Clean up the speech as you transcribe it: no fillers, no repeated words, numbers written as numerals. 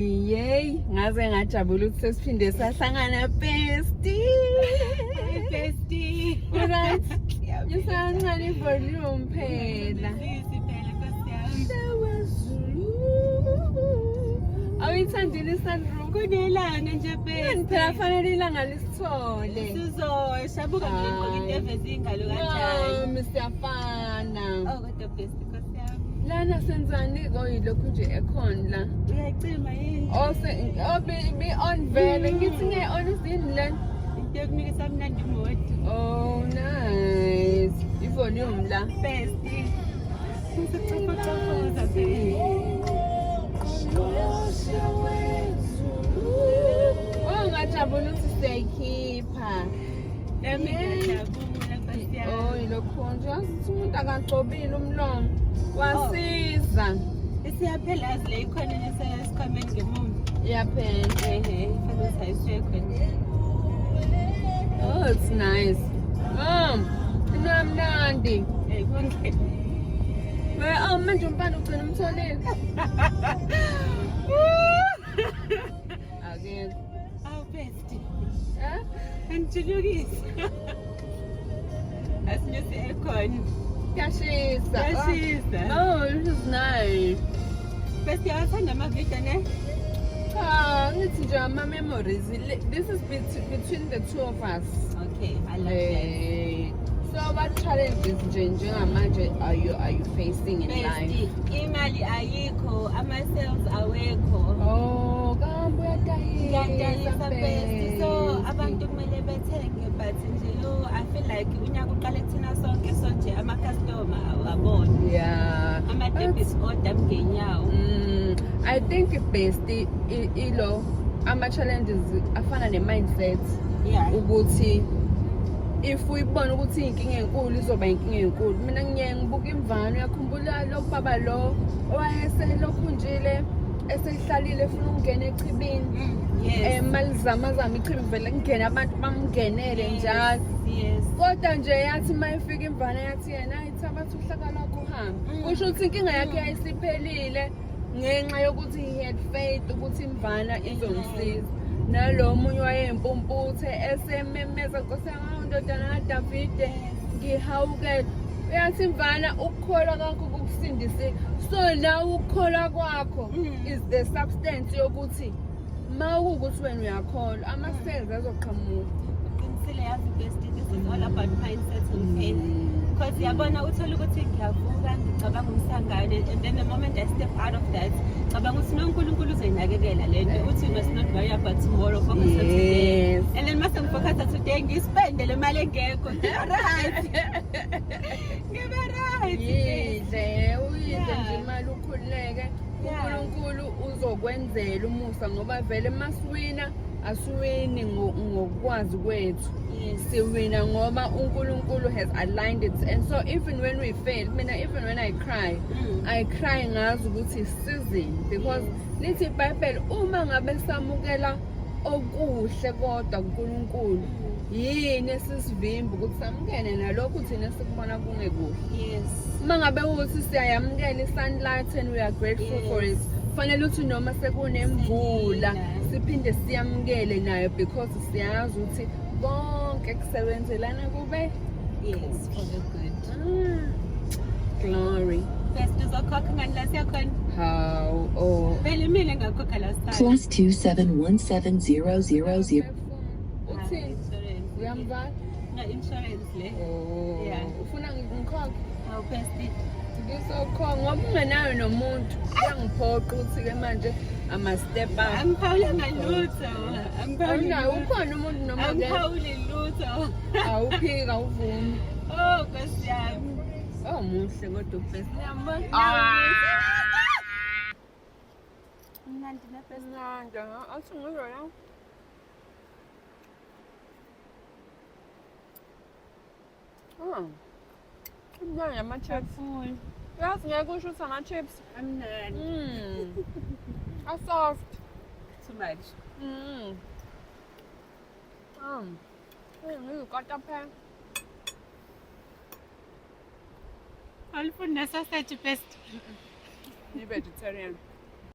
Yay, ngaze ngajabula ukuthi sesiphinde sahlangana bestie. Hi bestie. Right. Ngisancane volume phela. Phela Nkosi yami. Awuyithandile isandroom? Kunelanga nje bestie. Phela fanele ilanga lisithole. Sizoshabuka ngigqoka into eveza ingalo kanjani. Mami siyafana. Oh kodwa bestie Nkosi yami. Lana senzani koyilokhu nje ekhona la. Uyayicima yini? Be on vele ngithi nge-on isini lana. Into yokunika samnandi imoto. Oh nice. Ivolume la. Bestie. Sicofoza bestie. Oh ngajabula ukuthi siyayikhipha. Nami ngiyajabula Nkosi yami. Oh ilokhu nje asithi umuntu akagcobile umlomo. Wasiza. Isiyaphela yazi le ikhona nesesikhwameni ngemuva. Iyaphela. Fanele sayishiye khona. Oh it's nice. Inomnandi. Konke. Manje umpanda ugcina umtholile. Again. Awu bestie. Eh? Angijulukisi. Asinyose ekhona. Kuyashisa. Kuyashisa. Oh, this is nice. Bestie awathanda amavidiyo ne? Ngithi nje ama-memories. This is between the two of us. Okay, I love that. So what challenges njengamanje are you facing in Bestie, life? imali ayikho, ama-sales awekho. Oh, kambe Ngiyadayisa bestie. So abantu kumele bethenge but nje I feel like unyaka uqale kuthina sonke so nje ama-customer awabona. Yeah. Ama-debit order ngenyawo. I think bestie ilo ama-challenges afana ne-mindset. Yeah. Ukuthi if uyibona ukuthi inkinga enkulu izoba inkinga enkulu. Mina ngiye ngibuka imvano uyakhumbula lo baba lo owayeselokhunjile esehlalile efuna ukungena echibini. Yes. Malizama ichibi vele kungena abantu bamngenele njalo. Yes. Kodwa nje yathi mayifika imvana yathi yena ayithabatha uhlaka lwakho uhambe. Kusho ukuthi inkinga yakhe yayisiphelile ngenxa yokuthi he had faith ukuthi imvana izomsiza. Nalo munye wayempumputhe esememeza Nkosi yami ndodana kaDavide ngihawukele. Uyathi imvana ukukholwa kwakho kukusindise. So nawe ukukholwa kwakho is the substance yokuthi mawukuthi wena uyakholwa ama-cells azoqhamuka. Uqinisile yazi bestie, this is all about mindset and faith. Because yabona uthola ukuthi ngiyavuka ngicabanga umsangane and then the moment I step out of that cabanga ukuthi noNkulunkulu uzoyinakekela lento uthi you must not worry about tomorrow, focus on today. And then mase ngifocus on today ngispende le mali engekho. Right. Ngibe right. Yize nje imali ukhululeke uNkulunkulu uzokwenzela umusa ngoba vele masiwina asiwini ngokwazi kwethu. Siwina ngoba uNkulunkulu has aligned it, and so even when we fail, even when I cry ngazi ukuthi isizini because lithi iBhayibheli uma ngabe samukela okuhle kodwa kuNkulunkulu yini esisivimba ukuthi samukele nalokho thina sikubona kungekuhle. Yes. Uma ngabe ukuthi siyayamukela i-sunlight and we are grateful for it, fanele ukuthi noma sekunemvula siphinde siyamukele nayo because siyazi ukuthi konke kusebenzelana kube Yes, for the good. Glory. Bestie uzokhokha ngani la siyakhona? How? Oh. Vele mina ngakhokha last time. +2717000. Uthini? Uyamvala? Na insurance le. Oh. Yeah. Ufuna ngikhokhe? Awu bestie. Ngizokhokha ngoba ungenayo nomuntu. Uyangiphoqa ukuthi-ke manje ama-step up. Angiphawulanga lutho. Awunayo ukhona umuntu noma Angiphawuli lutho. awuphiki awuvumi. Oh Nkosi yami. Oh muhle kodwa ubest. Mnandi na bestie. Nanda, athi ngizona. Mnandi ama-chips. Full. Yazi ngeke usho ukuthi ama-chips. Amnandi. A-soft. Too much. Ngizikota phela. Alifuna sausage bestie. Ni vegetarian.